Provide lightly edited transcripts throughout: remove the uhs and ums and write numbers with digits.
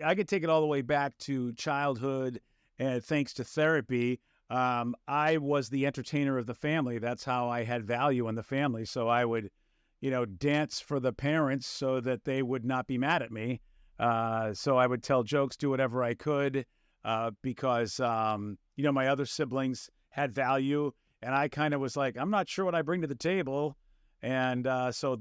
I could take it all the way back to childhood, and thanks to therapy, I was the entertainer of the family. That's how I had value in the family. So I would, dance for the parents so that they would not be mad at me. So I would tell jokes, do whatever I could, because my other siblings had value, and I kind of was like, I'm not sure what I bring to the table. And so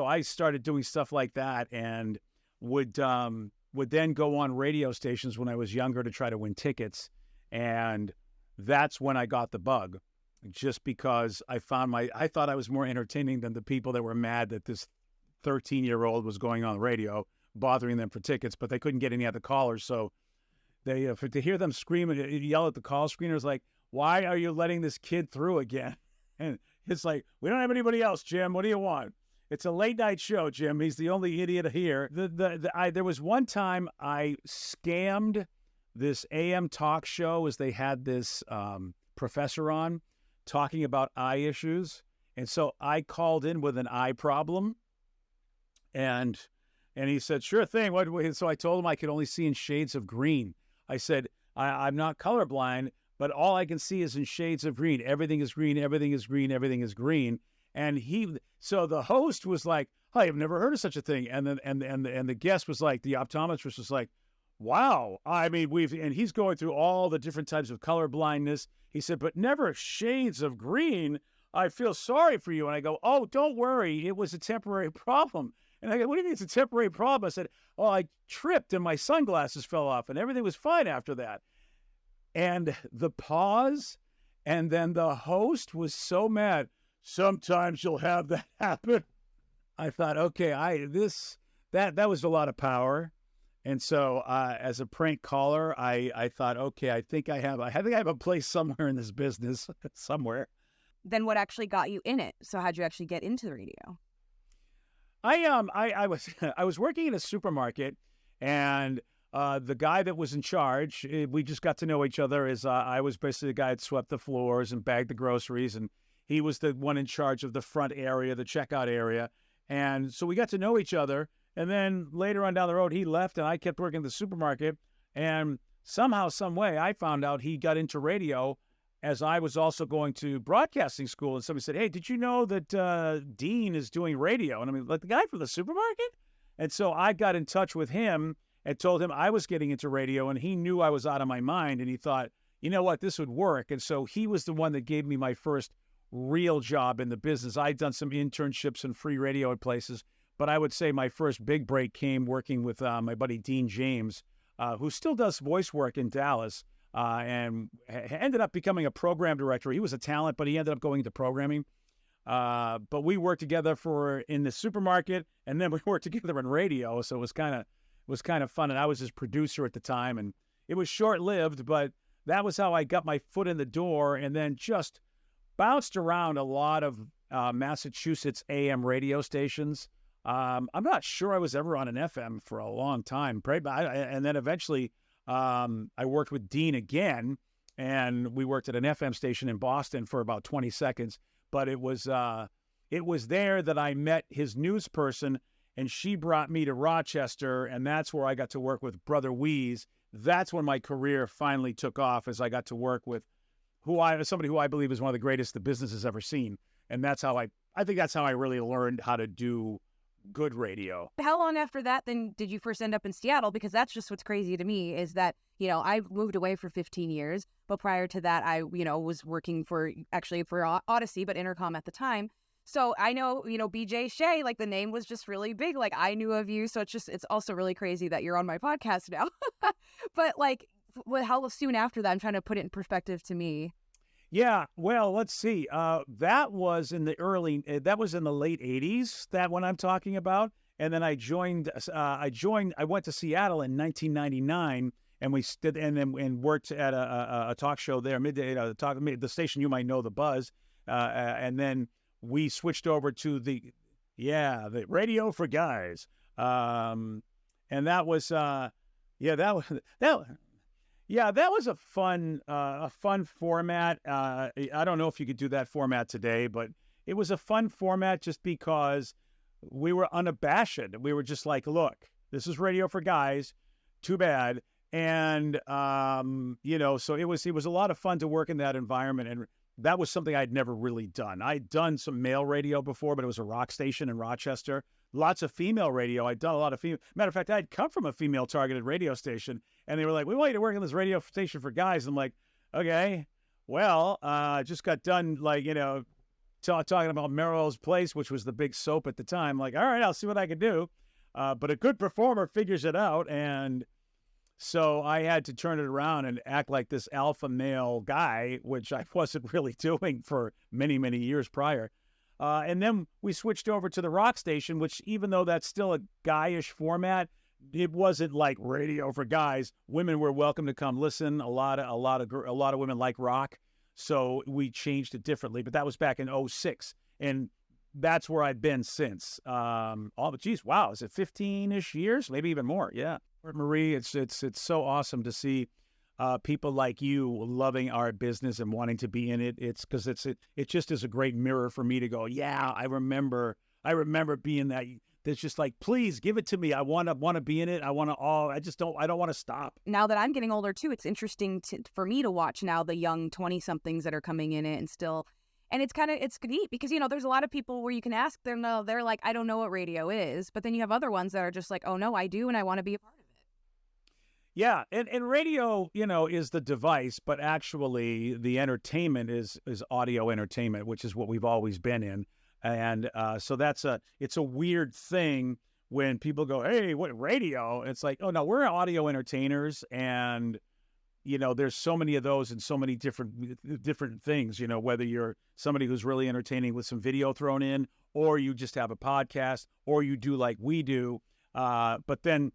I started doing stuff like that, and would then go on radio stations when I was younger to try to win tickets. And that's when I got the bug, just because I thought I was more entertaining than the people that were mad that this 13-year-old was going on the radio, bothering them for tickets, but they couldn't get any other callers. So they, to hear them scream and yell at the call screeners, like, why are you letting this kid through again? And it's like, we don't have anybody else, Jim. What do you want? It's a late night show, Jim. He's the only idiot here. There was one time I scammed this AM talk show, as they had this professor on talking about eye issues. And so I called in with an eye problem. And he said, sure thing. So I told him I could only see in shades of green. I said, I'm not colorblind, but all I can see is in shades of green. Everything is green, everything is green, everything is green. And so the host was like, "Hi, I've never heard of such a thing." And then and the guest was like, the optometrist was like, "Wow, I mean, and he's going through all the different types of color blindness." He said, "But never shades of green. I feel sorry for you." And I go, "Oh, don't worry, it was a temporary problem." And I go, "What do you mean it's a temporary problem?" I said, "Oh, I tripped and my sunglasses fell off, and everything was fine after that." And the pause, and then the host was so mad. "Sometimes you'll have that happen." I thought, okay, that was a lot of power. And so as a prank caller, I thought, okay, I think I have a place somewhere in this business, somewhere. Then what actually got you in it? So how'd you actually get into the radio? I was working in a supermarket, and the guy that was in charge, we just got to know each other, as I was basically the guy that swept the floors and bagged the groceries, and he was the one in charge of the front area, the checkout area. And so we got to know each other. And then later on down the road, he left, and I kept working at the supermarket. And somehow, some way, I found out he got into radio, as I was also going to broadcasting school. And somebody said, "Hey, did you know that Dean is doing radio?" And I mean, like, the guy from the supermarket? And so I got in touch with him and told him I was getting into radio, and he knew I was out of my mind. And he thought, you know what, this would work. And so he was the one that gave me my first real job in the business. I'd done some internships and free radio at places, but I would say my first big break came working with my buddy Dean James, who still does voice work in Dallas, and ended up becoming a program director. He was a talent, but he ended up going into programming. But we worked together in the supermarket, and then we worked together in radio. So it was kind of fun. And I was his producer at the time, and it was short-lived, but that was how I got my foot in the door, and then just bounced around a lot of Massachusetts AM radio stations. I'm not sure I was ever on an FM for a long time. And then eventually I worked with Dean again, and we worked at an FM station in Boston for about 20 seconds. But it was there that I met his news person, and she brought me to Rochester, and that's where I got to work with Brother Wheeze. That's when my career finally took off, as I got to work with somebody who I believe is one of the greatest the business has ever seen. And that's how I think that's how I really learned how to do good radio. How long after that then did you first end up in Seattle? Because that's just what's crazy to me, is that, I've moved away for 15 years, but prior to that, I, was working for Odyssey, but Intercom at the time. So I know, BJ Shea, like, the name was just really big. Like, I knew of you. So it's also really crazy that you're on my podcast now. But like, how soon after that? I'm trying to put it in perspective to me. Yeah, well, let's see. That was in the late 80s, that one I'm talking about. And then I went to Seattle in 1999, and and worked at a talk show there, midday, the station you might know, The Buzz. And then we switched over to the Radio for Guys. And that was, that was a fun format. I don't know if you could do that format today, but it was a fun format just because we were unabashed. We were just like, look, this is Radio for Guys. too bad. And, so it was a lot of fun to work in that environment. And that was something I'd never really done. I'd done some male radio before, but it was a rock station in Rochester. Lots of female radio. I'd done a lot of female. Matter of fact, I'd come from a female targeted radio station, and they were like, "We want you to work on this radio station for guys." I'm like, "Okay, well, just got done, talking about Melrose Place, which was the big soap at the time. Like, all right, I'll see what I can do. But a good performer figures it out." And so I had to turn it around and act like this alpha male guy, which I wasn't really doing for many, many years prior. And then we switched over to the rock station, which, even though that's still a guyish format, it wasn't like radio for guys. Women were welcome to come listen. A lot of women like rock, so we changed it differently. But that was back in 2006, and that's where I've been since. Wow, is it 15-ish years? Maybe even more. Yeah, Marie, it's so awesome to see people like you loving our business and wanting to be in it. It's because it just is a great mirror for me to go, yeah, I remember being that. That's just like, please give it to me. I want to be in it. I don't want to stop. Now that I'm getting older too, it's interesting for me to watch now the young 20-somethings that are coming in it and still. And it's neat because, there's a lot of people where you can ask them, they're like, I don't know what radio is. But then you have other ones that are just like, oh, no, I do. And I want to be a part of it. Yeah. And radio, is the device. But actually, the entertainment is audio entertainment, which is what we've always been in. And so it's a weird thing when people go, hey, what radio? It's like, oh, no, we're audio entertainers. And there's so many of those and so many different things, whether you're somebody who's really entertaining with some video thrown in, or you just have a podcast, or you do like we do. But then,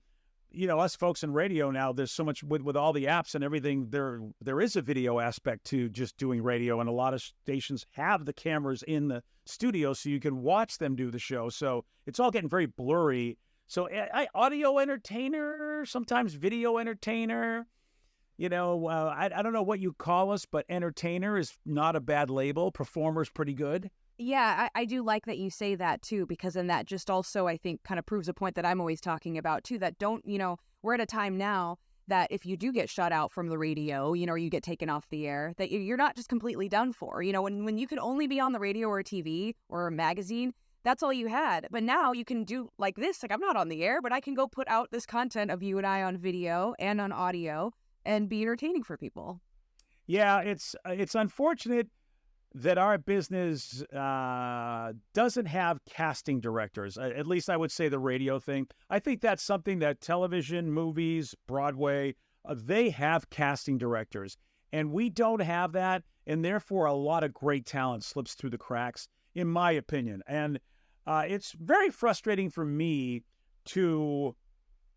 us folks in radio now, there's so much with all the apps and everything, there is a video aspect to just doing radio. And a lot of stations have the cameras in the studio so you can watch them do the show. So it's all getting very blurry. So audio entertainer, sometimes video entertainer. I don't know what you call us, but entertainer is not a bad label. Performer's pretty good. Yeah, I do like that you say that too, because then that just also, I think, kind of proves a point that I'm always talking about too, that we're at a time now that if you do get shut out from the radio, or you get taken off the air, that you're not just completely done for. When you could only be on the radio or TV or a magazine, that's all you had. But now you can do like this, like I'm not on the air, but I can go put out this content of you and I on video and on audio and be entertaining for people. Yeah, it's unfortunate that our business doesn't have casting directors. At least I would say the radio thing. I think that's something that television, movies, Broadway, they have casting directors. And we don't have that. And therefore, a lot of great talent slips through the cracks, in my opinion. And it's very frustrating for me to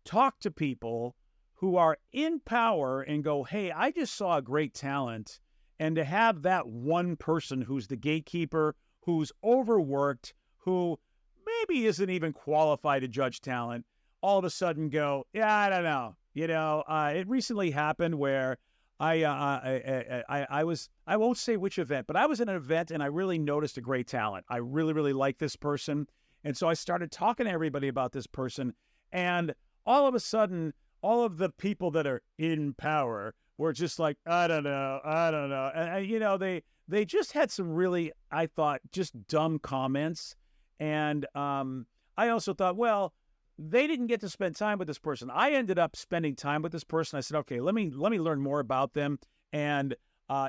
talk to people who are in power and go, hey, I just saw a great talent. And to have that one person who's the gatekeeper, who's overworked, who maybe isn't even qualified to judge talent, all of a sudden go, yeah, I don't know. It recently happened where I won't say which event, but I was in an event and I really noticed a great talent. I really, really like this person. And so I started talking to everybody about this person. And all of a sudden, all of the people that are in power were just like, I don't know. And they just had some really, I thought, just dumb comments. And I also thought, well, they didn't get to spend time with this person. I ended up spending time with this person. I said, okay, let me learn more about them. And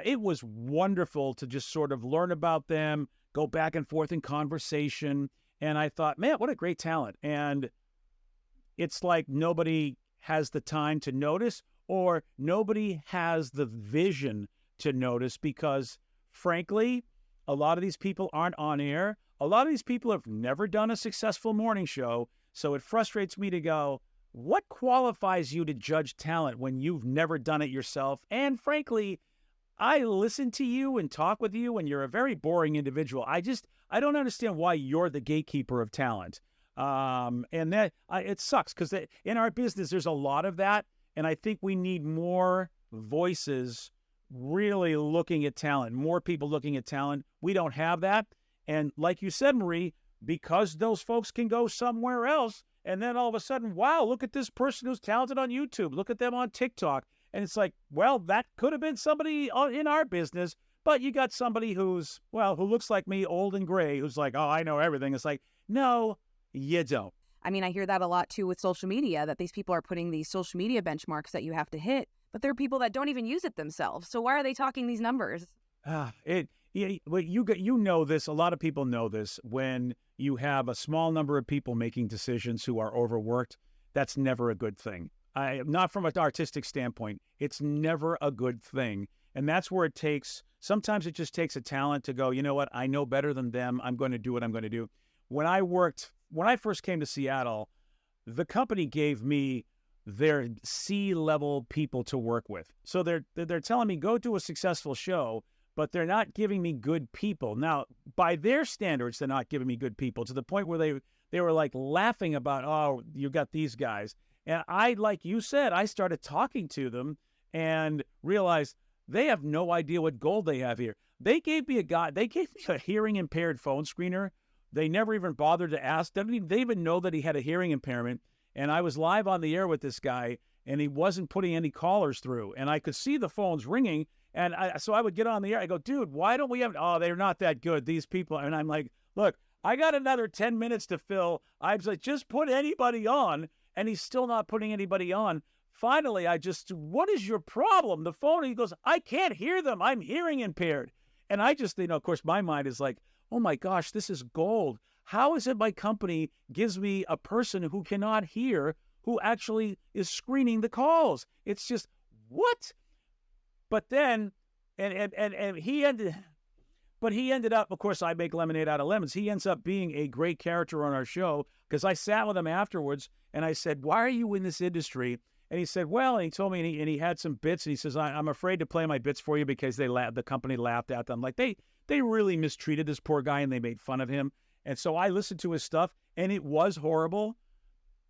it was wonderful to just sort of learn about them, go back and forth in conversation. And I thought, man, what a great talent. And it's like nobody has the time to notice, or nobody has the vision to notice, because frankly, a lot of these people aren't on air. A lot of these people have never done a successful morning show. So it frustrates me to go, what qualifies you to judge talent when you've never done it yourself? And frankly, I listen to you and talk with you, and you're a very boring individual. I don't understand why you're the gatekeeper of talent. And that it sucks, because in our business, there's a lot of that. And I think we need more voices really looking at talent, more people looking at talent. We don't have that. And like you said, Marie, because those folks can go somewhere else, And then all of a sudden, wow, look at this person who's talented on YouTube. Look at them on TikTok. And it's like, well, that could have been somebody in our business, but you got somebody who's, well, who looks like me, old and gray, who's like, oh, I know everything. It's like, no, you don't. I mean, I hear that a lot too with social media, that these people are putting these social media benchmarks that you have to hit, but there are people that don't even use it themselves. So why are they talking these numbers? Well, you know this. A lot of people know this. When you have a small number of people making decisions who are overworked, that's never a good thing. Not from an artistic standpoint. It's never a good thing. And that's where it takes, sometimes it just takes a talent to go, you know what, I know better than them. I'm going to do what I'm going to do. When I first came to Seattle, the company gave me their C-level people to work with. So they're telling me, go do a successful show, but they're not giving me good people. Now, by their standards, they're not giving me good people, to the point where they were like laughing about, oh, you got these guys. And I, like you said, I started talking to them and realized they have no idea what gold they have here. They gave me a hearing impaired phone screener. They never even bothered to ask. They even know that he had a hearing impairment. And I was live on the air with this guy, and he wasn't putting any callers through. And I could see the phones ringing. And so I would get on the air. I go, dude, why don't we have, oh, they're not that good, these people. And I'm like, look, I got another 10 minutes to fill. I was like, just put anybody on. And he's still not putting anybody on. Finally, what is your problem? The phone, he goes, I can't hear them. I'm hearing impaired. And I just, of course, my mind is like, oh my gosh, this is gold. How is it my company gives me a person who cannot hear, who actually is screening the calls? It's just, what? But then, and he ended up, of course, I make lemonade out of lemons. He ends up being a great character on our show, because I sat with him afterwards and I said, why are you in this industry? And he said, well, and he told me, and he had some bits, and he says, I'm afraid to play my bits for you because the company laughed at them. Like they really mistreated this poor guy and they made fun of him. And so I listened to his stuff, and it was horrible.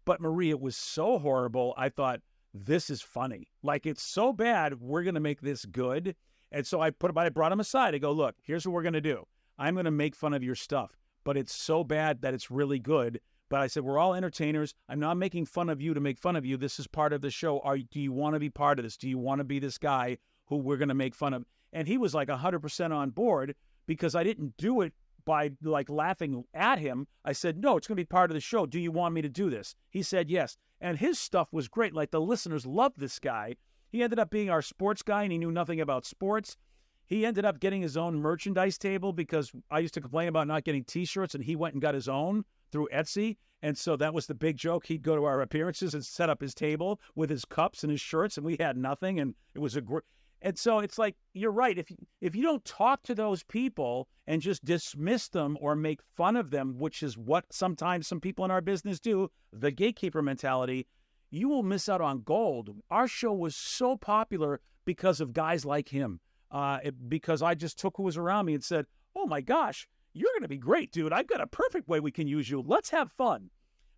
But Marie, it was so horrible, I thought, this is funny. Like, it's so bad, we're going to make this good. And so I brought him aside. I go, look, here's what we're going to do. I'm going to make fun of your stuff, but it's so bad that it's really good. But I said, we're all entertainers. I'm not making fun of you to make fun of you. This is part of the show. Do you want to be part of this? Do you want to be this guy who we're going to make fun of? And he was like 100% on board, because I didn't do it by like laughing at him. I said, no, it's going to be part of the show. Do you want me to do this? He said, yes. And his stuff was great. Like, the listeners loved this guy. He ended up being our sports guy, and he knew nothing about sports. He ended up getting his own merchandise table, because I used to complain about not getting T-shirts, and he went and got his own through Etsy. And so that was the big joke. He'd go to our appearances and set up his table with his cups and his shirts, and we had nothing. And it was and so it's like, you're right. If you don't talk to those people and just dismiss them or make fun of them, which is what sometimes some people in our business do, the gatekeeper mentality, you will miss out on gold. Our show was so popular because of guys like him. Because I just took who was around me and said, oh my gosh, you're going to be great, dude. I've got a perfect way we can use you. Let's have fun.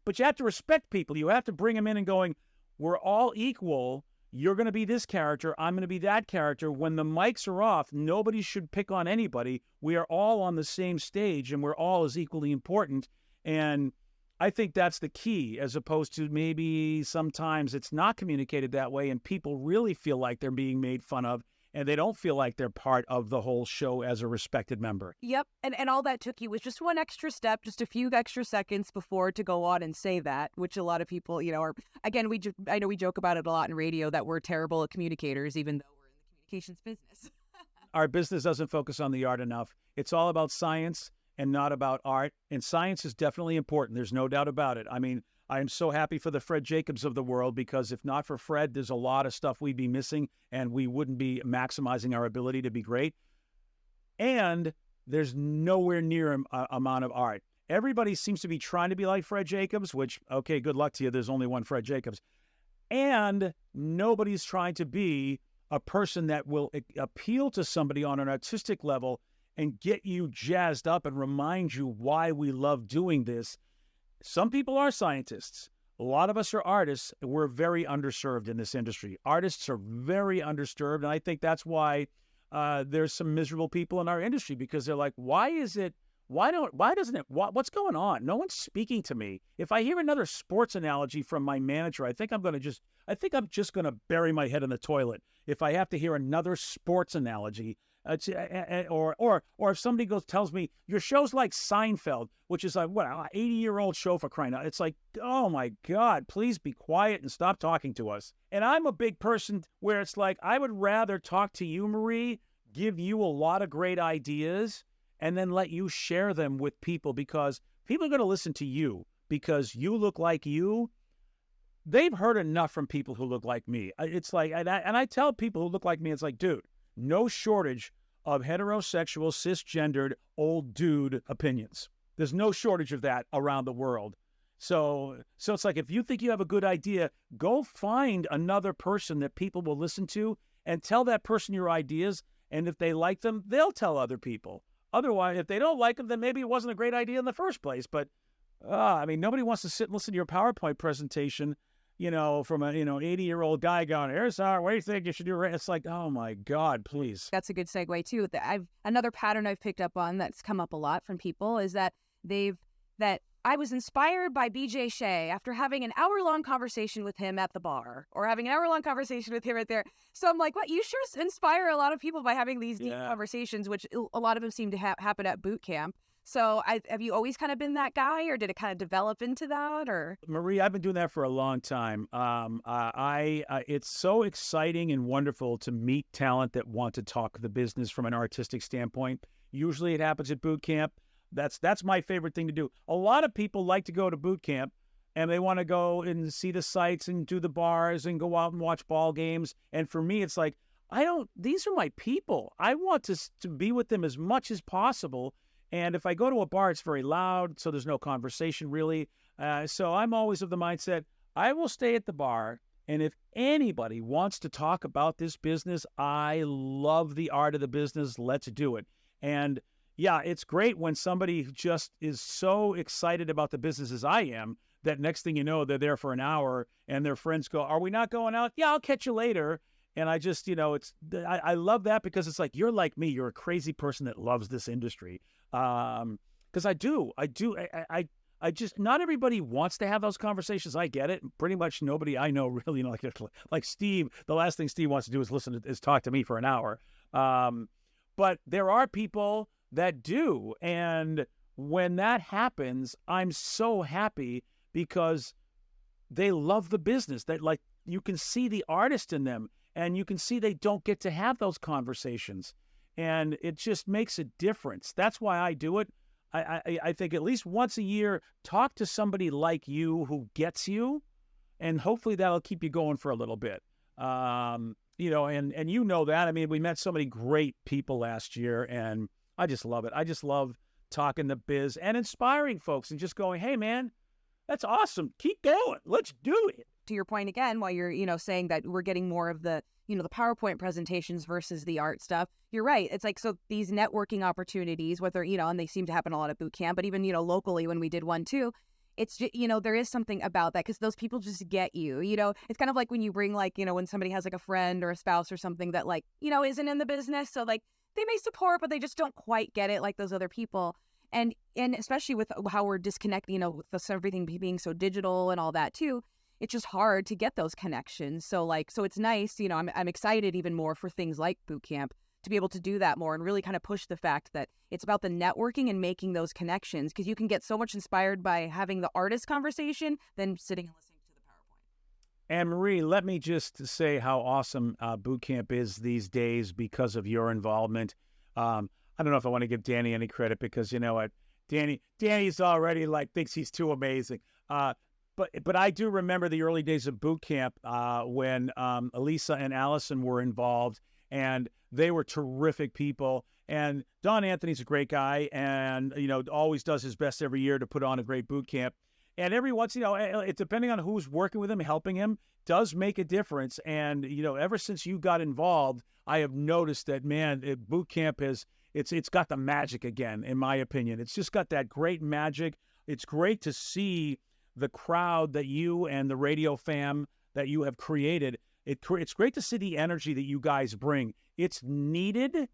But you have to respect people. You have to bring them in and going, we're all equal. You're going to be this character. I'm going to be that character. When the mics are off, nobody should pick on anybody. We are all on the same stage, and we're all as equally important. And I think that's the key, as opposed to maybe sometimes it's not communicated that way, and people really feel like they're being made fun of, and they don't feel like they're part of the whole show as a respected member. Yep. And all that took you was just one extra step, just a few extra seconds before to go on and say that, which a lot of people, are, again, I know we joke about it a lot in radio that we're terrible at communicators, even though we're in the communications business. Our business doesn't focus on the art enough. It's all about science and not about art. And science is definitely important. There's no doubt about it. I mean, I am so happy for the Fred Jacobs of the world, because if not for Fred, there's a lot of stuff we'd be missing, and we wouldn't be maximizing our ability to be great. And there's nowhere near amount of art. Everybody seems to be trying to be like Fred Jacobs, which, okay, good luck to you. There's only one Fred Jacobs. And nobody's trying to be a person that will appeal to somebody on an artistic level and get you jazzed up and remind you why we love doing this. Some people are scientists. A lot of us are artists. We're very underserved in this industry. Artists are very underserved, and I think that's why there's some miserable people in our industry, because they're like, why is it why doesn't it, what's going on? No one's speaking to me. If I hear another sports analogy from my manager, I think I'm just going to bury my head in the toilet. If I have to hear another sports analogy, or if somebody tells me your show's like Seinfeld, which is like what, an 80-year-old show for crying out. It's like, oh my God, please be quiet and stop talking to us. And I'm a big person where it's like, I would rather talk to you, Marie, give you a lot of great ideas, and then let you share them with people, because people are going to listen to you because you look like you. They've heard enough from people who look like me. It's like, and I tell people who look like me, it's like, dude, no shortage of heterosexual, cisgendered, old dude opinions. There's no shortage of that around the world. So it's like, if you think you have a good idea, go find another person that people will listen to and tell that person your ideas. And if they like them, they'll tell other people. Otherwise, if they don't like them, then maybe it wasn't a great idea in the first place. But, I mean, nobody wants to sit and listen to your PowerPoint presentation, from an 80-year-old guy going, here's what do you think you should do? It's like, oh my God, please. That's a good segue too. Another pattern I've picked up on that's come up a lot from people is that I was inspired by BJ Shea after having an hour-long conversation with him at the bar, or having an hour-long conversation with him right there. So I'm like, what? You sure inspire a lot of people by having these deep conversations, which a lot of them seem to happen at boot camp. So have you always kind of been that guy, or did it kind of develop into that? Or Marie, I've been doing that for a long time. It's so exciting and wonderful to meet talent that want to talk the business from an artistic standpoint. Usually it happens at boot camp. That's my favorite thing to do. A lot of people like to go to boot camp and they want to go and see the sights and do the bars and go out and watch ball games. And for me, it's like, these are my people. I want to be with them as much as possible. And if I go to a bar, it's very loud, so there's no conversation really. So I'm always of the mindset, I will stay at the bar. And if anybody wants to talk about this business, I love the art of the business. Let's do it. And yeah, it's great when somebody just is so excited about the business as I am, that next thing you know, they're there for an hour and their friends go, are we not going out? Yeah, I'll catch you later. And I just, I love that, because it's like, you're like me. You're a crazy person that loves this industry. Because I do. I just, not everybody wants to have those conversations. I get it. Pretty much nobody I know really, like Steve, the last thing Steve wants to do is talk to me for an hour. But there are people that do. And when that happens, I'm so happy, because they love the business. That, like, you can see the artist in them, and you can see they don't get to have those conversations. And it just makes a difference. That's why I do it. I think at least once a year, talk to somebody like you who gets you, and hopefully that'll keep you going for a little bit. And that. I mean, we met so many great people last year, and I just love it. I just love talking the biz and inspiring folks and just going, hey, man, that's awesome. Keep going. Let's do it. To your point again, while you're, saying that we're getting more of the, the PowerPoint presentations versus the art stuff, you're right. It's like, so these networking opportunities, whether, and they seem to happen a lot at boot camp, but even, locally when we did one too, it's just, there is something about that, because those people just get you, it's kind of like when you bring, like, when somebody has like a friend or a spouse or something that, like, isn't in the business. So like, they may support, but they just don't quite get it like those other people. And especially with how we're disconnected, with everything being so digital and all that too, it's just hard to get those connections. So it's nice, I'm excited even more for things like boot camp to be able to do that more and really kind of push the fact that it's about the networking and making those connections, because you can get so much inspired by having the artist conversation than sitting and listening to the PowerPoint. And Marie, let me just say how awesome boot camp is these days because of your involvement. I don't know if I want to give Danny any credit, because you know what, Danny's already thinks he's too amazing. But I do remember the early days of boot camp when Elisa and Allison were involved, and they were terrific people. And Don Anthony's a great guy, and always does his best every year to put on a great boot camp. And every once, it depending on who's working with him, helping him, does make a difference. And ever since you got involved, I have noticed that, man, boot camp it's got the magic again, in my opinion. It's just got that great magic. It's great to see the crowd that you and the radio fam that you have created. It's great to see the energy that you guys bring. It's needed,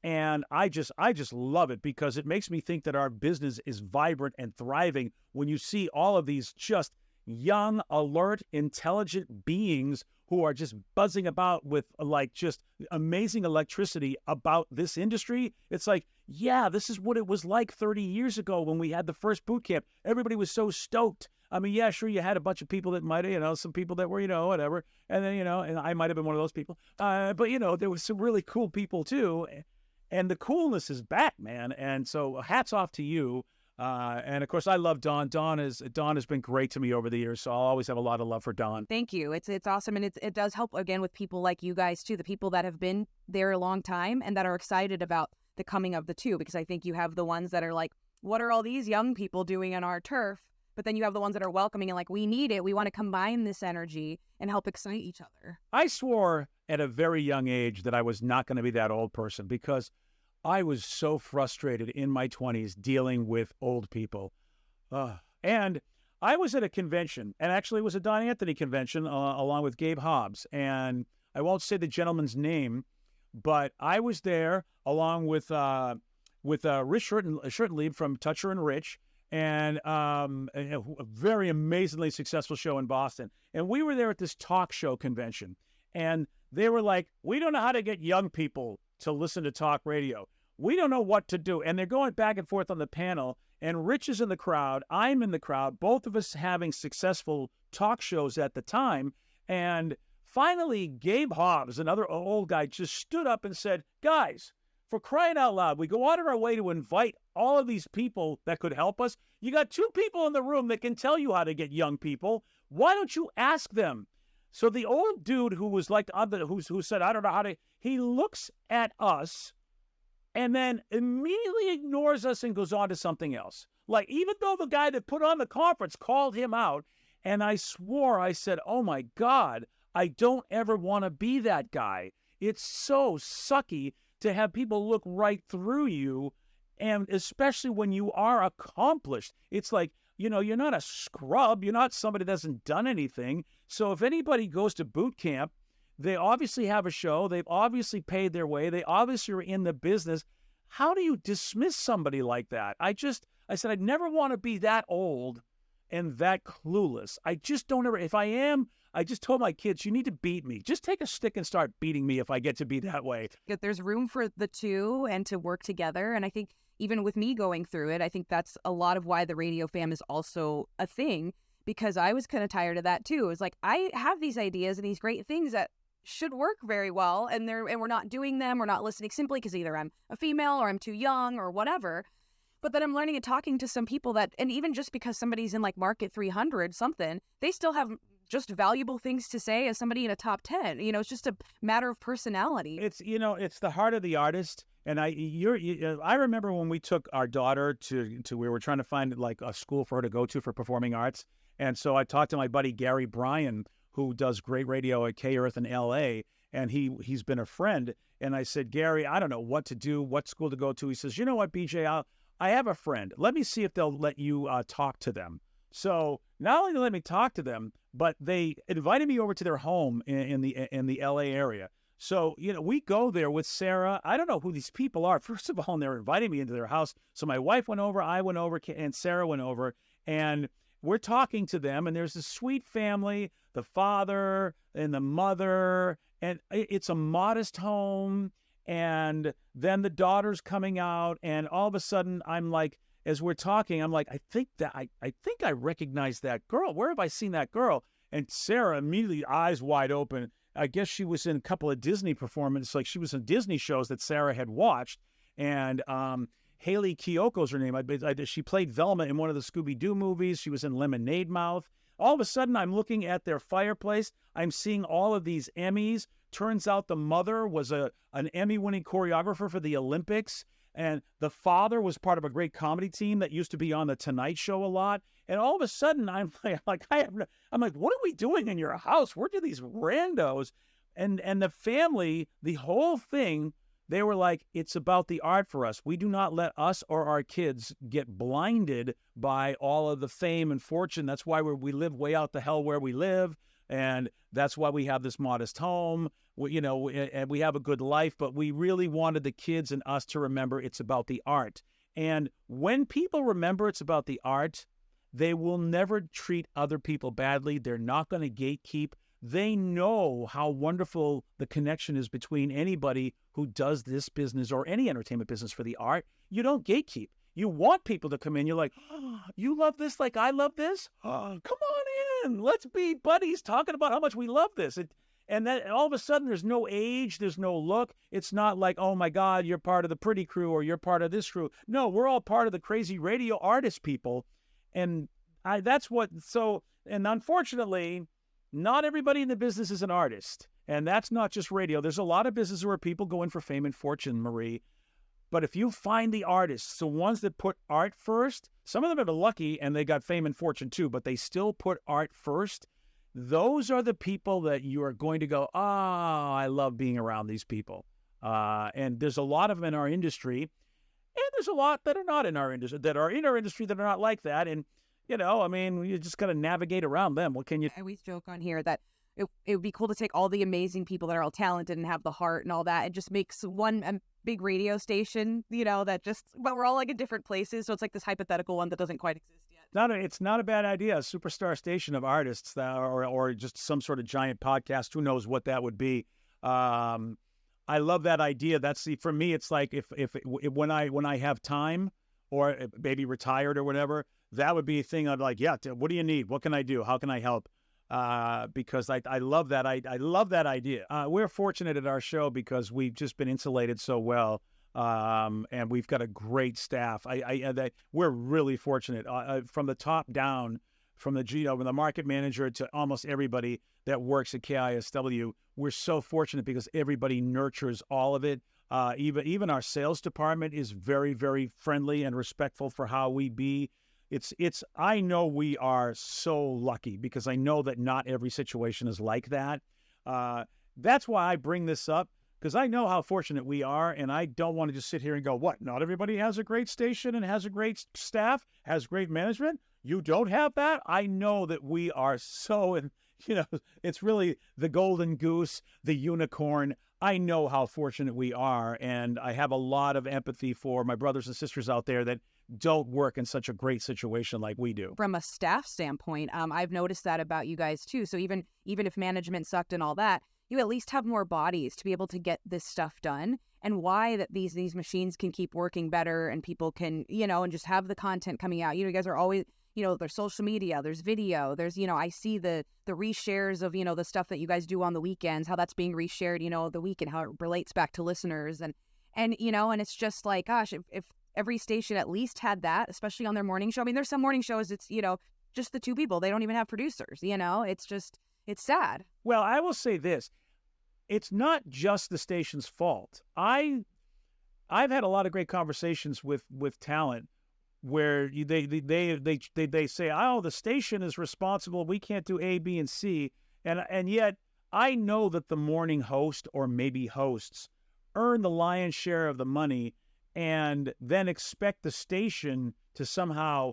And I just love it because it makes me think that our business is vibrant and thriving when you see all of these just young, alert, intelligent beings who are just buzzing about with like just amazing electricity about this industry. It's like, yeah, this is what it was like 30 years ago when we had the first boot camp. Everybody was so stoked. I mean, yeah, sure, you had a bunch of people that might have, some people that were, whatever. And then, and I might have been one of those people. But, there was some really cool people too. And the coolness is back, man. And so hats off to you. And of course, I love Dawn. Dawn has been great to me over the years. So I'll always have a lot of love for Dawn. Thank you. It's awesome. And it does help, again, with people like you guys, too, the people that have been there a long time and that are excited about the coming of the two, because I think you have the ones that are like, what are all these young people doing on our turf? But then you have the ones that are welcoming and like, we need it. We want to combine this energy and help excite each other. I swore at a very young age that I was not going to be that old person because I was so frustrated in my 20s dealing with old people. And I was at a convention, and actually it was a Don Anthony convention along with Gabe Hobbs. And I won't say the gentleman's name, but I was there along with Rich Schurtenlieb from Toucher and Rich, and a very amazingly successful show in Boston. And we were there at this talk show convention, and they were like, we don't know how to get young people to listen to talk radio. We don't know what to do. And they're going back and forth on the panel, and Rich is in the crowd. I'm in the crowd, both of us having successful talk shows at the time. And finally, Gabe Hobbs, another old guy, just stood up and said, guys, for crying out loud, we go out of our way to invite all of these people that could help us. You got two people in the room that can tell you how to get young people. Why don't you ask them? So the old dude who was like, who said, I don't know how to, he looks at us and then immediately ignores us and goes on to something else. Like, even though the guy that put on the conference called him out, and I swore, I said, oh my God, I don't ever want to be that guy. It's so sucky to have people look right through you, and especially when you are accomplished. It's like, you're not a scrub. You're not somebody that hasn't done anything. So if anybody goes to boot camp, they obviously have a show. They've obviously paid their way. They obviously are in the business. How do you dismiss somebody like that? I said, I'd never want to be that old and that clueless. I just don't ever, if I am, I just told my kids, you need to beat me. Just take a stick and start beating me if I get to be that way. There's room for the two and to work together. And I think even with me going through it, I think that's a lot of why the radio fam is also a thing, because I was kind of tired of that too. It's like, I have these ideas and these great things that should work very well, and we're not doing them. We're not listening simply because either I'm a female or I'm too young or whatever. But then I'm learning and talking to some people that, and even just because somebody's in like market 300 something, they still have just valuable things to say as somebody in a top 10. It's just a matter of personality. It's, it's the heart of the artist. And I remember when we took our daughter to we were trying to find like a school for her to go to for performing arts. And so I talked to my buddy Gary Bryan, who does great radio at K-Earth in L.A., and he's been a friend. And I said, Gary, I don't know what to do, what school to go to. He says, you know what, BJ, I have a friend. Let me see if they'll let you talk to them. So not only did they let me talk to them, but they invited me over to their home in the L.A. area. So, we go there with Sarah. I don't know who these people are, first of all, and they're inviting me into their house. So my wife went over, I went over, and Sarah went over, and we're talking to them, and there's this sweet family, the father and the mother, and it's a modest home, and then the daughter's coming out, and all of a sudden, I'm like, as we're talking, I'm like, I think I recognize that girl. Where have I seen that girl? And Sarah immediately, eyes wide open. I guess she was in a couple of Disney performances, like she was in Disney shows that Sarah had watched, and Haley Kiyoko's her name. She played Velma in one of the Scooby-Doo movies. She was in Lemonade Mouth. All of a sudden, I'm looking at their fireplace. I'm seeing all of these Emmys. Turns out the mother was an Emmy-winning choreographer for the Olympics, and the father was part of a great comedy team that used to be on The Tonight Show a lot. And all of a sudden, I'm like, what are we doing in your house? Where do these randos? And the family, the whole thing, they were like, it's about the art for us. We do not let us or our kids get blinded by all of the fame and fortune. That's why we live way out the hell where we live. And that's why we have this modest home, and we have a good life. But we really wanted the kids and us to remember it's about the art. And when people remember it's about the art, they will never treat other people badly. They're not going to gatekeep. They know how wonderful the connection is between anybody who does this business or any entertainment business for the art. You don't gatekeep. You want people to come in. You're like, oh, you love this like I love this? Oh, come on in. Let's be buddies talking about how much we love this. And then all of a sudden, there's no age, there's no look. It's not like, oh my God, you're part of the pretty crew or you're part of this crew. No, we're all part of the crazy radio artist people. And and unfortunately, not everybody in the business is an artist. And that's not just radio. There's a lot of businesses where people go in for fame and fortune, Marie. But if you find the artists, the ones that put art first, some of them are lucky and they got fame and fortune too, but they still put art first. Those are the people that you are going to go, I love being around these people. And there's a lot of them in our industry. And there's a lot that are not in our industry, that are not like that. And, you just got to navigate around them. What can you? I always joke on here that it would be cool to take all the amazing people that are all talented and have the heart and all that and just makes one big radio station, but we're all like in different places. So it's like this hypothetical one that doesn't quite exist yet. It's not a bad idea. A superstar station of artists or just some sort of giant podcast. Who knows what that would be? I love that idea. For me, it's like if when I have time or maybe retired or whatever, that would be a thing I'd like, what do you need? What can I do? How can I help? Because I love that. I love that idea. We're fortunate at our show because we've just been insulated so well. And we've got a great staff. We're really fortunate from the top down, from the market manager to almost everybody that works at KISW. We're so fortunate because everybody nurtures all of it. Even our sales department is very, very friendly and respectful for how we be. I know we are so lucky because I know that not every situation is like that. That's why I bring this up, because I know how fortunate we are, and I don't want to just sit here and go, what, not everybody has a great station and has a great staff, has great management? You don't have that? I know that we are so, it's really the golden goose, the unicorn. I know how fortunate we are, and I have a lot of empathy for my brothers and sisters out there that don't work in such a great situation like we do. From a staff standpoint, I've noticed that about you guys too. So even if management sucked and all that, you at least have more bodies to be able to get this stuff done. And why that these machines can keep working better and people can, and just have the content coming out. You guys are always, there's social media, there's video, there's, I see the reshares of, the stuff that you guys do on the weekends, how that's being reshared, the weekend, how it relates back to listeners. And it's just like, gosh, if every station at least had that, especially on their morning show. I mean, there's some morning shows, it's, just the two people. They don't even have producers, it's sad. Well, I will say this. It's not just the station's fault. I've had a lot of great conversations with talent where they say, oh, the station is responsible. We can't do A, B, and C. And yet I know that the morning host or maybe hosts earn the lion's share of the money and then expect the station to somehow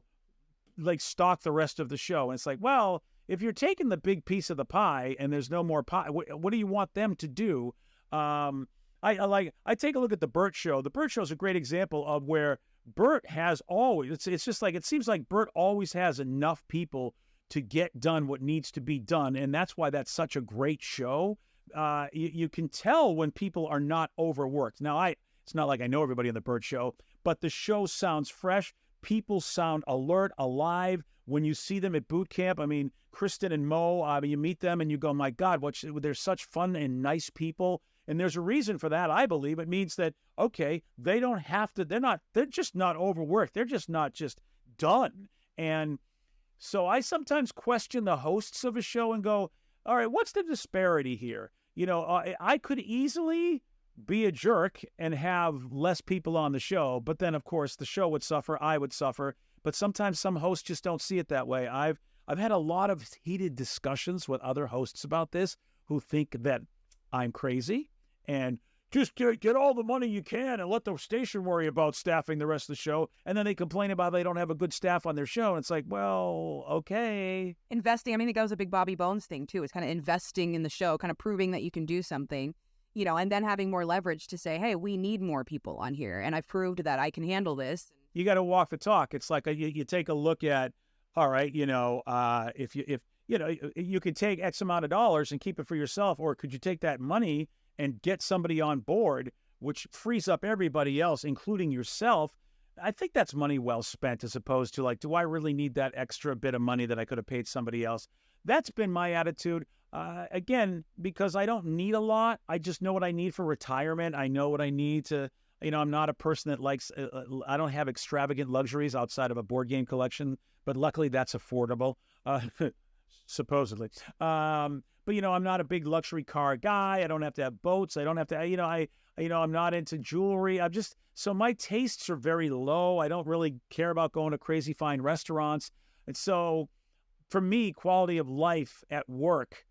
like stock the rest of the show. And it's like, well, if you're taking the big piece of the pie and there's no more pie, what do you want them to do? I take a look at the Burt Show. The Burt Show is a great example of where Burt has always, it's just like, it seems like Burt always has enough people to get done what needs to be done. And that's why that's such a great show. You can tell when people are not overworked. Now, it's not like I know everybody on the Burt Show, but the show sounds fresh. People sound alert, alive. When you see them at boot camp, I mean, Kristen and Mo, you meet them and you go, my God, they're such fun and nice people. And there's a reason for that, I believe. It means that, okay, they don't have to, they're just not overworked. They're just not just done. And so I sometimes question the hosts of a show and go, all right, what's the disparity here? I could easily be a jerk and have less people on the show, but then, of course, the show would suffer, I would suffer. But sometimes some hosts just don't see it that way. I've had a lot of heated discussions with other hosts about this who think that I'm crazy and just get all the money you can and let the station worry about staffing the rest of the show. And then they complain about they don't have a good staff on their show. And it's like, well, okay. Investing. I mean, I think that was a big Bobby Bones thing too. It's kind of investing in the show, kind of proving that you can do something, and then having more leverage to say, hey, we need more people on here. And I've proved that I can handle this. You got to walk the talk. It's like you take a look at, all right, if you could take X amount of dollars and keep it for yourself, or could you take that money and get somebody on board, which frees up everybody else, including yourself? I think that's money well spent, as opposed to like, do I really need that extra bit of money that I could have paid somebody else? That's been my attitude. Again, because I don't need a lot. I just know what I need for retirement. I know what I need to, I'm not a person that likes, I don't have extravagant luxuries outside of a board game collection, but luckily that's affordable, supposedly. But, I'm not a big luxury car guy. I don't have to have boats. I don't have to, I'm not into jewelry. So my tastes are very low. I don't really care about going to crazy fine restaurants. And so for me, quality of life at work,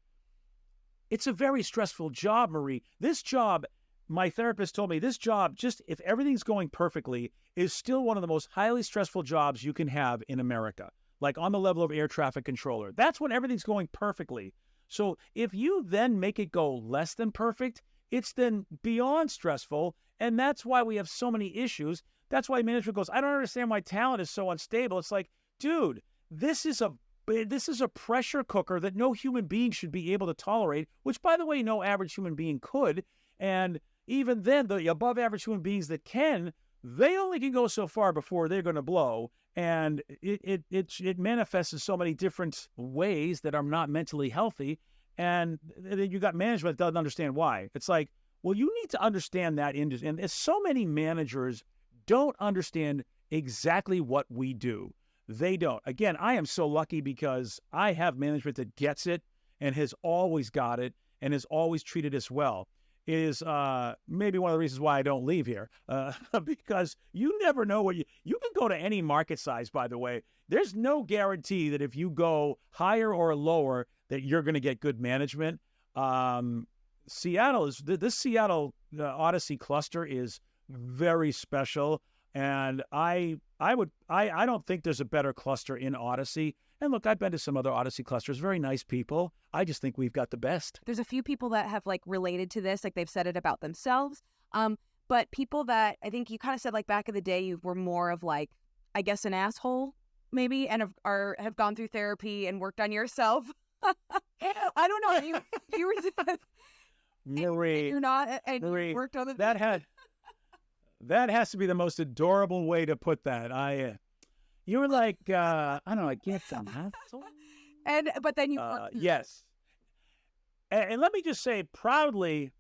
it's a very stressful job, Marie. This job, my therapist told me, this job, just if everything's going perfectly, is still one of the most highly stressful jobs you can have in America, like on the level of air traffic controller. That's when everything's going perfectly. So if you then make it go less than perfect, it's then beyond stressful. And that's why we have so many issues. That's why management goes, I don't understand why talent is so unstable. It's like, dude, this is a pressure cooker that no human being should be able to tolerate, which, by the way, no average human being could. And even then, the above average human beings that can, they only can go so far before they're going to blow. And it manifests in so many different ways that are not mentally healthy. And then you got management that doesn't understand why. It's like, well, you need to understand that industry. And so many managers don't understand exactly what we do. They don't. Again, I am so lucky because I have management that gets it and has always got it and has always treated us well. It is maybe one of the reasons why I don't leave here, because you never know what you can go to any market size, by the way. There's no guarantee that if you go higher or lower that you're going to get good management. Seattle this Seattle Odyssey cluster is very special. And I don't think there's a better cluster in Odyssey. And look, I've been to some other Odyssey clusters, very nice people. I just think we've got the best. There's a few people that have like related to this, like they've said it about themselves. But people that I think you kind of said like back in the day, you were more of like, I guess, an asshole maybe, and have gone through therapy and worked on yourself. I don't know. You were Marie, you're not, and Marie, you worked on the that has to be the most adorable way to put that. You were like, I don't know, I get some asshole. But then you yes. And let me just say proudly,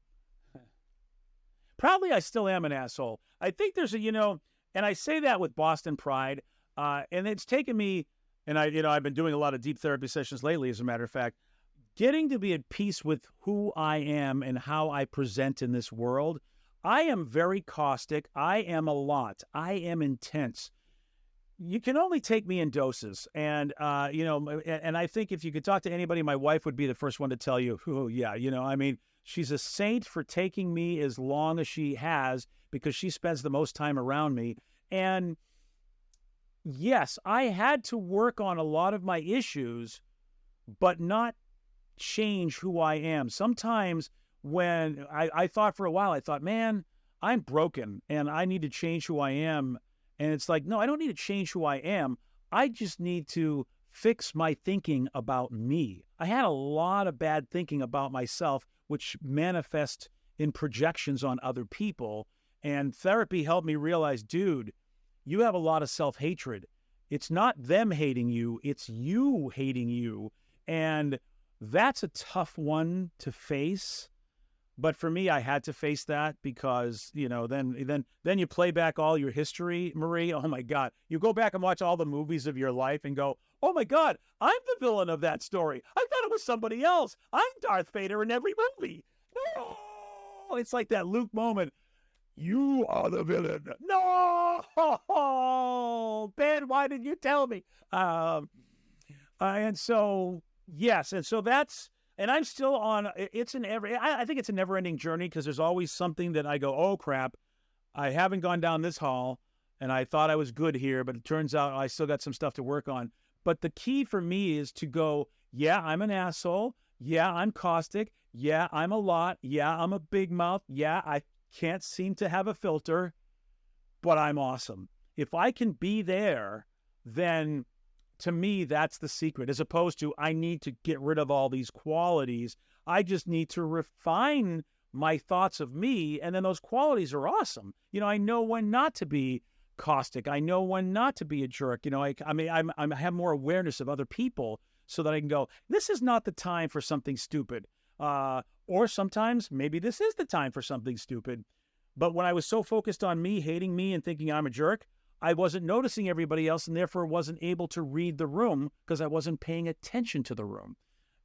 I still am an asshole. I think there's and I say that with Boston pride. And it's taken me, and I've been doing a lot of deep therapy sessions lately, as a matter of fact, getting to be at peace with who I am and how I present in this world. I am very caustic. I am a lot. I am intense. You can only take me in doses. And, and I think if you could talk to anybody, my wife would be the first one to tell you, oh, yeah, she's a saint for taking me as long as she has because she spends the most time around me. And yes, I had to work on a lot of my issues, but not change who I am. Sometimes when I thought for a while, I thought, man, I'm broken and I need to change who I am. And it's like, no, I don't need to change who I am. I just need to fix my thinking about me. I had a lot of bad thinking about myself, which manifest in projections on other people. And therapy helped me realize, dude, you have a lot of self-hatred. It's not them hating you, it's you hating you. And that's a tough one to face. But for me, I had to face that because, then you play back all your history, Marie. Oh, my God. You go back and watch all the movies of your life and go, oh, my God, I'm the villain of that story. I thought it was somebody else. I'm Darth Vader in every movie. No! It's like that Luke moment. You are the villain. No! Ben, why did you tell me? And so, yes. And so that's And I'm still on, I think it's a never ending journey because there's always something that I go, oh crap, I haven't gone down this hall and I thought I was good here, but it turns out I still got some stuff to work on. But the key for me is to go, yeah, I'm an asshole. Yeah, I'm caustic. Yeah, I'm a lot. Yeah, I'm a big mouth. Yeah, I can't seem to have a filter, but I'm awesome. If I can be there, then to me, that's the secret, as opposed to I need to get rid of all these qualities. I just need to refine my thoughts of me, and then those qualities are awesome. I know when not to be caustic. I know when not to be a jerk. I have more awareness of other people so that I can go, this is not the time for something stupid. Or sometimes maybe this is the time for something stupid. But when I was so focused on me, hating me and thinking I'm a jerk, I wasn't noticing everybody else and therefore wasn't able to read the room because I wasn't paying attention to the room.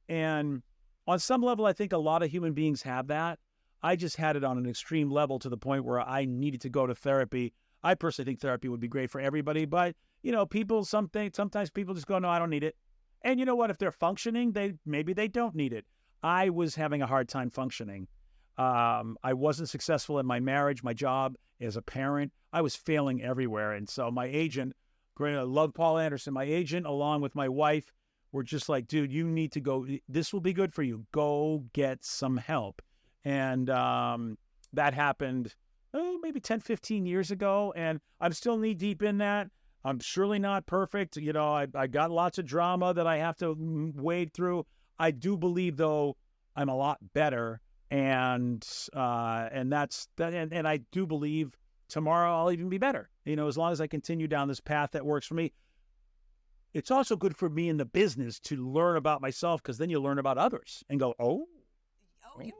And on some level, I think a lot of human beings have that. I just had it on an extreme level to the point where I needed to go to therapy. I personally think therapy would be great for everybody, but sometimes people just go, no, I don't need it. And you know what? If they're functioning, maybe they don't need it. I was having a hard time functioning. I wasn't successful in my marriage, my job, as a parent. I was failing everywhere. And so my agent, I love Paul Anderson, my agent, along with my wife, were just like, dude, you need to go. This will be good for you. Go get some help. And that happened maybe 10, 15 years ago. And I'm still knee deep in that. I'm surely not perfect. I got lots of drama that I have to wade through. I do believe, though, I'm a lot better. And that's that. And I do believe tomorrow I'll even be better, as long as I continue down this path that works for me. It's also good for me in the business to learn about myself, because then you learn about others and go,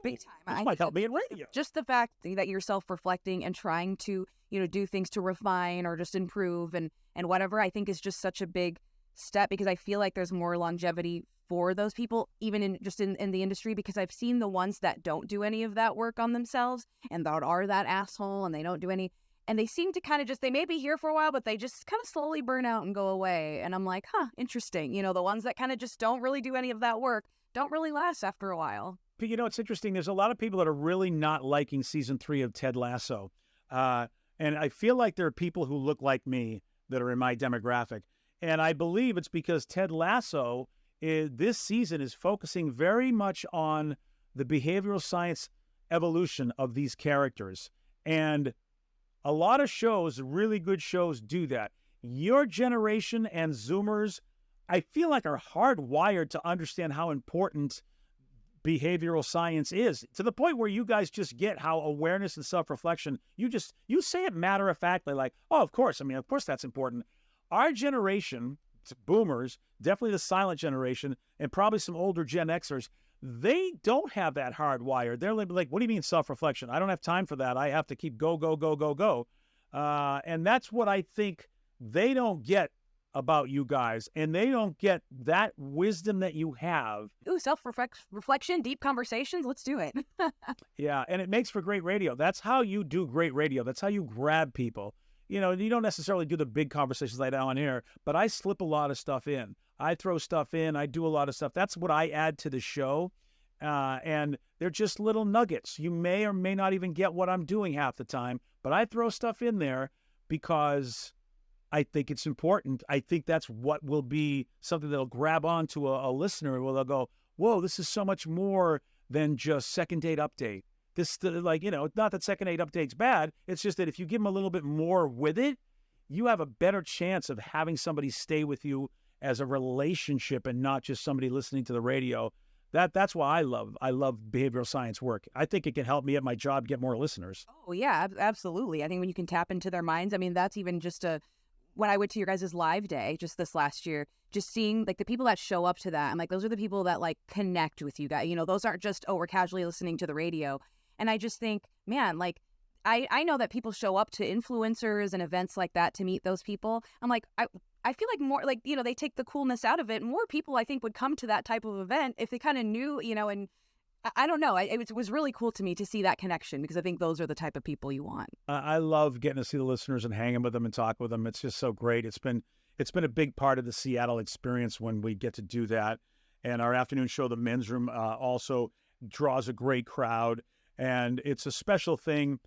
big time. This might help me in radio. Just the fact that you're self-reflecting and trying to, do things to refine or just improve and whatever, I think is just such a big step, because I feel like there's more longevity for those people, even in the industry, because I've seen the ones that don't do any of that work on themselves and that are that asshole and they don't do any, and they seem to kind of they may be here for a while, but they just kind of slowly burn out and go away. And I'm like, interesting. The ones that kind of just don't really do any of that work don't really last after a while. But it's interesting. There's a lot of people that are really not liking season 3 of Ted Lasso. And I feel like there are people who look like me that are in my demographic. And I believe it's because Ted Lasso this season is focusing very much on the behavioral science evolution of these characters. And a lot of shows, really good shows, do that. Your generation and Zoomers, I feel like, are hardwired to understand how important behavioral science is, to the point where you guys just get how awareness and self-reflection, you say it matter-of-factly, like, oh, of course that's important. Our generation, boomers, definitely the silent generation, and probably some older Gen Xers, they don't have that hardwired. They're like, what do you mean self-reflection? I don't have time for that. I have to keep go. And that's what I think they don't get about you guys, and they don't get that wisdom that you have. Ooh, self-reflection, deep conversations. Let's do it. Yeah, and it makes for great radio. That's how you do great radio. That's how you grab people. You don't necessarily do the big conversations like that on air, but I slip a lot of stuff in. I throw stuff in. I do a lot of stuff. That's what I add to the show. And they're just little nuggets. You may or may not even get what I'm doing half the time, but I throw stuff in there because I think it's important. I think that's what will be something that'll grab onto a listener, where they'll go, whoa, this is so much more than just second date update. It's not that second date update's bad. It's just that if you give them a little bit more with it, you have a better chance of having somebody stay with you as a relationship and not just somebody listening to the radio. That's why I love behavioral science work. I think it can help me at my job get more listeners. Oh, yeah, absolutely. I think when you can tap into their minds, that's even just when I went to your guys' live day just this last year, just seeing the people that show up to that, I'm like, those are the people that connect with you guys. Those aren't just, we're casually listening to the radio. And I just think, man, I know that people show up to influencers and events like that to meet those people. I'm like, I feel like more they take the coolness out of it. More people, I think, would come to that type of event if they kind of knew, and I don't know. It was really cool to me to see that connection, because I think those are the type of people you want. I love getting to see the listeners and hanging with them and talk with them. It's just so great. It's been a big part of the Seattle experience when we get to do that. And our afternoon show, the men's room, also draws a great crowd. And it's a special thing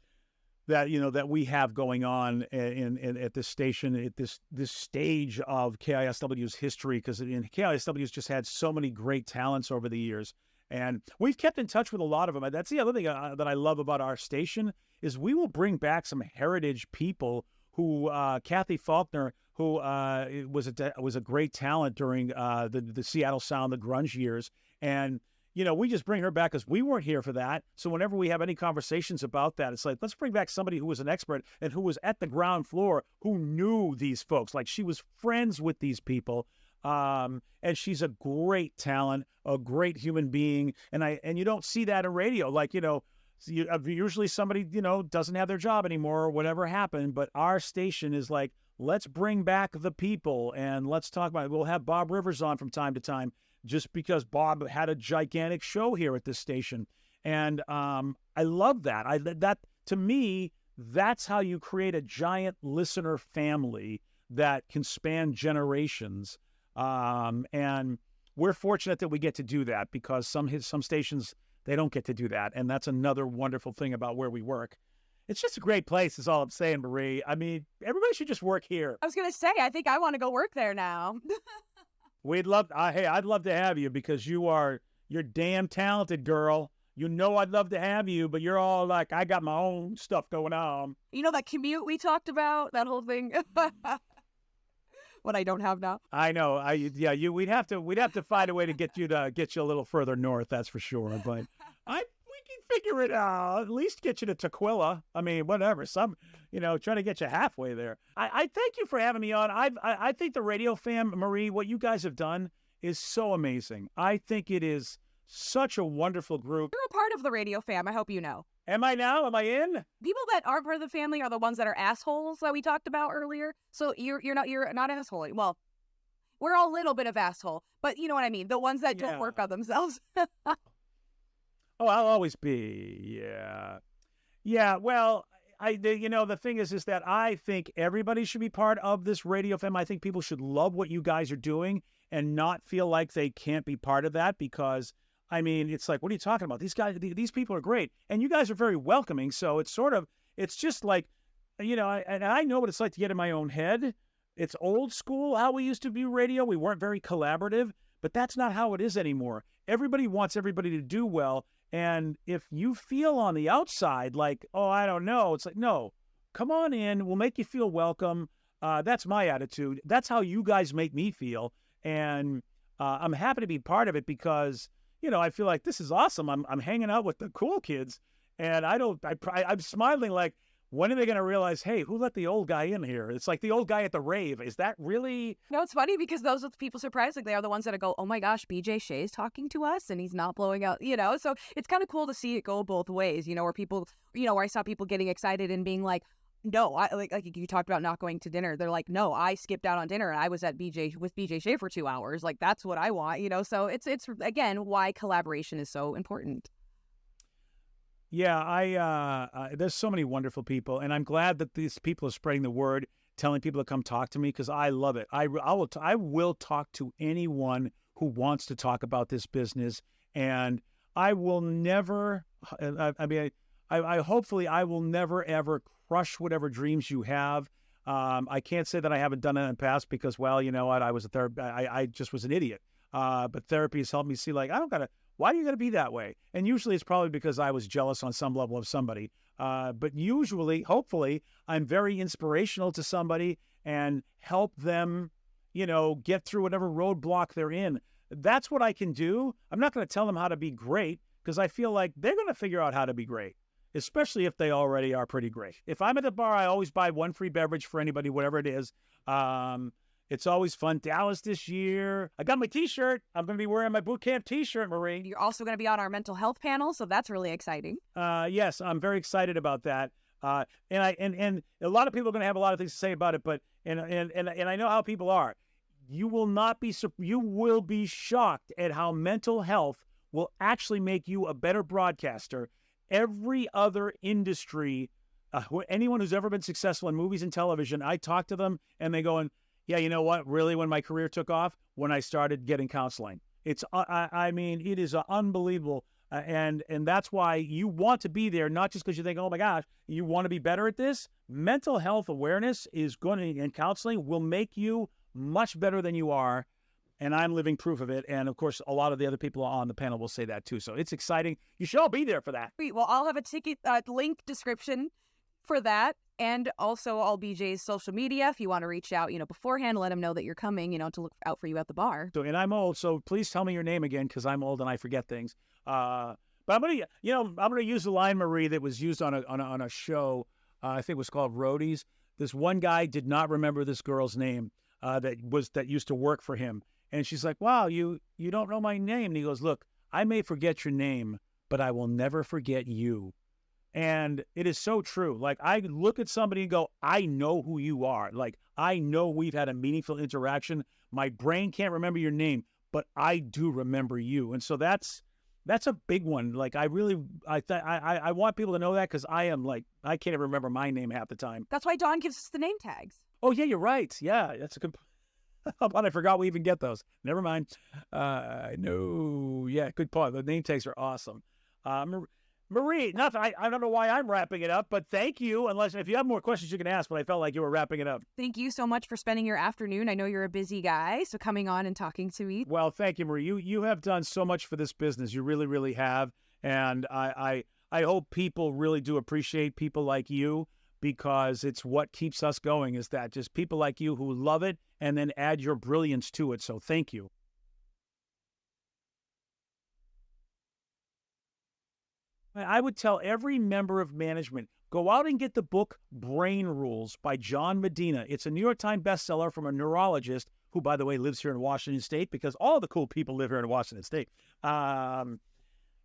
that, that we have going on at this station, at this stage of KISW's history, because KISW's just had so many great talents over the years. And we've kept in touch with a lot of them. That's the other thing that I love about our station is we will bring back some heritage people who, Kathy Faulkner, who was a great talent during the Seattle Sound, the grunge years. And, we just bring her back because we weren't here for that. So whenever we have any conversations about that, it's like, let's bring back somebody who was an expert and who was at the ground floor, who knew these folks. Like, she was friends with these people. And she's a great talent, a great human being. And you don't see that in radio. Like, usually somebody, doesn't have their job anymore or whatever happened. But our station is like, let's bring back the people and let's talk about it. We'll have Bob Rivers on from time to time, just because Bob had a gigantic show here at this station. And I love that. That to me, that's how you create a giant listener family that can span generations. And we're fortunate that we get to do that, because some stations, they don't get to do that. And that's another wonderful thing about where we work. It's just a great place is all I'm saying, Marie. I mean, everybody should just work here. I was going to say, I think I want to go work there now. I'd love to have you, because you're damn talented, girl. I'd love to have you, but you're all like, I got my own stuff going on. That commute we talked about, that whole thing. What I don't have now. I know. We'd have to find a way to get you a little further north. That's for sure. But we can figure it out. At least get you to Tukwila. I mean, whatever. Trying to get you halfway there. I thank you for having me on. I think the radio fam, Marie, what you guys have done is so amazing. I think it is such a wonderful group. You're a part of the radio fam. I hope you know. Am I now? Am I in? People that aren't part of the family are the ones that are assholes that we talked about earlier. So you're not asshole. Well, we're all a little bit of asshole, but you know what I mean. The ones that don't work on themselves. Oh, I'll always be. Yeah. Yeah. Well, the thing is that I think everybody should be part of this radio fam. I think people should love what you guys are doing and not feel like they can't be part of that, because I mean, it's like, what are you talking about? These people are great. And you guys are very welcoming. So it's just like, I know what it's like to get in my own head. It's old school how we used to do radio. We weren't very collaborative, but that's not how it is anymore. Everybody wants everybody to do well. And if you feel on the outside like, oh, I don't know, it's like, no, come on in. We'll make you feel welcome. That's my attitude. That's how you guys make me feel. And I'm happy to be part of it, because I feel like this is awesome. I'm hanging out with the cool kids, and I'm smiling like, when are they going to realize, hey, who let the old guy in here? It's like the old guy at the rave. Is that really? No, it's funny, because those are the people surprising. They are the ones that go, oh my gosh, BJ Shea is talking to us and he's not blowing out, so it's kind of cool to see it go both ways, where people, where I saw people getting excited and being like, no, I like you talked about not going to dinner. They're like, no, I skipped out on dinner and I was at with BJ Shea for 2 hours. Like, that's what I want, So it's again why collaboration is so important. Yeah, there's so many wonderful people, and I'm glad that these people are spreading the word, telling people to come talk to me, because I love it. I will talk to anyone who wants to talk about this business, and I will never. I hopefully I will never ever crush whatever dreams you have. I can't say that I haven't done it in the past, because, well, you know what? I was a I just was an idiot. But therapy has helped me see, like, why do you got to be that way? And usually it's probably because I was jealous on some level of somebody. But usually, hopefully, I'm very inspirational to somebody and help them, get through whatever roadblock they're in. That's what I can do. I'm not going to tell them how to be great, because I feel like they're going to figure out how to be great, especially if they already are pretty great. If I'm at the bar, I always buy one free beverage for anybody, whatever it is. It's always fun. Dallas this year. I got my T-shirt. I'm going to be wearing my boot camp T-shirt, Marie. You're also going to be on our mental health panel, so that's really exciting. Yes, I'm very excited about that. And a lot of people are going to have a lot of things to say about it, but and I know how people are. You will be shocked at how mental health will actually make you a better broadcaster. Every other industry, anyone who's ever been successful in movies and television, I talk to them and they go, yeah, you know what? Really, when my career took off, when I started getting counseling. It's I mean, it is unbelievable. And that's why you want to be there, not just because you think, oh my gosh, you want to be better at this. Mental health awareness is going to, and counseling will make you much better than you are. And I'm living proof of it. And of course, a lot of the other people on the panel will say that too. So it's exciting. You should all be there for that. Sweet. Well, I'll have a ticket link description for that. And also all BJ's social media. If you want to reach out, beforehand, let them know that you're coming, to look out for you at the bar. So, and I'm old, so please tell me your name again, because I'm old and I forget things. But I'm gonna use the line, Marie, that was used on a show. I think it was called Roadies. This one guy did not remember this girl's name that used to work for him, and she's like, "Wow, you don't know my name?" And he goes, "Look, I may forget your name, but I will never forget you." And it is so true. Like, I look at somebody and go, I know who you are. Like, I know we've had a meaningful interaction. My brain can't remember your name, but I do remember you. And so that's a big one. Like, I want people to know that, because I can't even remember my name half the time. That's why Dawn gives us the name tags. Oh, yeah, you're right. Yeah, that's a good but I forgot we even get those. Never mind. No. Yeah, good point. The name tags are awesome. Marie, nothing. I don't know why I'm wrapping it up, but thank you. Unless if you have more questions, you can ask. But I felt like you were wrapping it up. Thank you so much for spending your afternoon. I know you're a busy guy, so coming on and talking to me. Well, thank you, Marie. You have done so much for this business. You really, really have, and I hope people really do appreciate people like you, because it's what keeps us going. Is that just people like you who love it and then add your brilliance to it. So thank you. I would tell every member of management, go out and get the book Brain Rules by John Medina. It's a New York Times bestseller from a neurologist who, by the way, lives here in Washington State, because all the cool people live here in Washington State.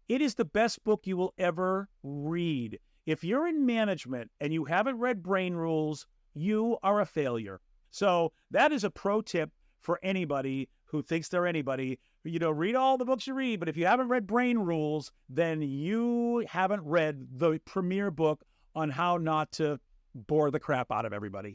It is the best book you will ever read. If you're in management and you haven't read Brain Rules, you are a failure. So that is a pro tip for anybody who thinks they're anybody. Read all the books you read, but if you haven't read Brain Rules, then you haven't read the premier book on how not to bore the crap out of everybody.